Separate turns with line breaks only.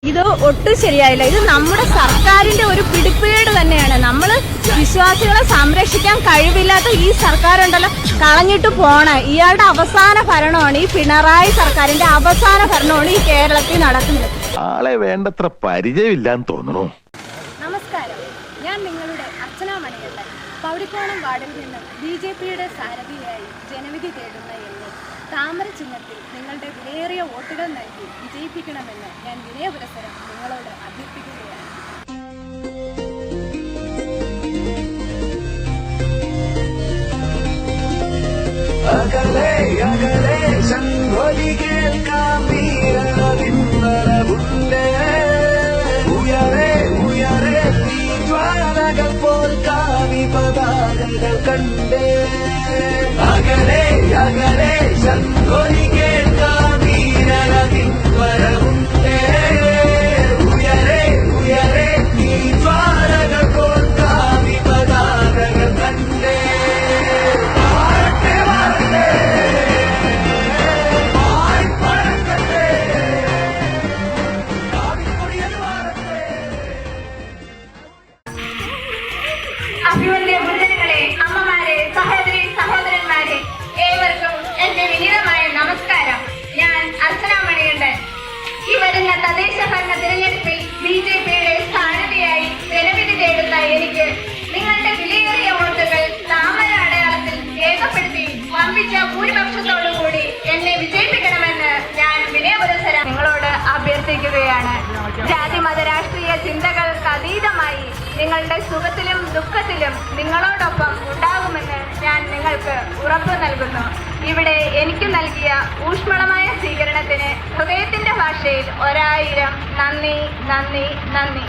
ഇത് ഒട്ടും ശരിയായില്ല. ഇത് നമ്മുടെ സർക്കാരിന്റെ ഒരു പിടിപ്പേട് തന്നെയാണ്. നമ്മൾ വിശ്വാസികളെ സംരക്ഷിക്കാൻ കഴിവില്ലാത്ത ഈ സർക്കാരുണ്ടല്ലോ കളഞ്ഞിട്ട് പോണ ഇയാളുടെ അവസാന ഭരണമാണ്, ഈ പിണറായി സർക്കാരിന്റെ അവസാന ഭരണമാണ് ഈ കേരളത്തിൽ നടക്കുന്നത്.
ആളെ വേണ്ടത്ര പരിചയമില്ലാന്ന് തോന്നുന്നു.
നമസ്കാരം, ഞാൻ നിങ്ങളുടെ അർച്ചന മണികണ്ഠൻ. പൗടിക്കോണം വാർഡിൽ നിന്നും BJPയുടെ സാരഥിയായി ജനവിധി തേടുന്ന എന്നെ താമര ചിഹ്നത്തിൽ നിങ്ങളുടെ വിലയേറിയ വോട്ടുകൾ നൽകി വിജയിപ്പിക്കണമെന്ന് ഞാൻ വിനയപുരസരം നിങ്ങളോട് അഭ്യർത്ഥിക്കുകയാണ്.
അകലെ അകലെ ശംഭൊലി കേൾക്കാം വീരവിന്ദരമുണ്ട്. ഉയരെ ഉയരെ തീജ്വാലകൾ പോൽ കാവി പതാകകൾ കണ്ട്. അകലെ അകലെ ശംഭൊലി കേൾക്കാം വീരവിന്ദരമുണ്ട്. ഉയരെ ഉയരെ തീജ്വാലകൾ പോൽ കാവി പതാകകൾ കണ്ട്.
അഭിമന്യ ഗുരുജനങ്ങളെ, അമ്മമാരെ, സഹോദരി സഹോദരന്മാരെ, ഏവർക്കും എന്റെ വിനീതമായ നമസ്കാരം. ഞാൻ അർച്ചന മണികണ്ഠൻ. ഈ വരുന്ന തദ്ദേശ ഭരണ തിരഞ്ഞെടുപ്പിൽ BJPയുടെ സ്ഥാനാർത്ഥിയായി ജനവിധി തേടുന്ന എനിക്ക് നിങ്ങളുടെ വിലയേറിയ വോട്ടുകൾ താമര അടയാളത്തിൽ രേഖപ്പെടുത്തി വമ്പിച്ച ഭൂരിപക്ഷത്തോടുകൂടി എന്നെ വിജയിപ്പിക്കണമെന്ന് ഞാൻ വിനയപുരസരം നിങ്ങളോട് അഭ്യർത്ഥിക്കുകയാണ്. ജാതി മത രാഷ്ട്രീയ ചിന്തകൾക്ക് അതീതമായി നിങ്ങളുടെ സുഖത്തിലും ദുഃഖത്തിലും നിങ്ങളോടൊപ്പം ഉണ്ടാകുമെന്ന് ഞാൻ നിങ്ങൾക്ക് ഉറപ്പു നൽകുന്നു. ഇവിടെ എനിക്ക് നൽകിയ ഊഷ്മളമായ സ്വീകരണത്തിന് ഹൃദയത്തിന്റെ ഭാഷയിൽ 1000 നന്ദി നന്ദി നന്ദി.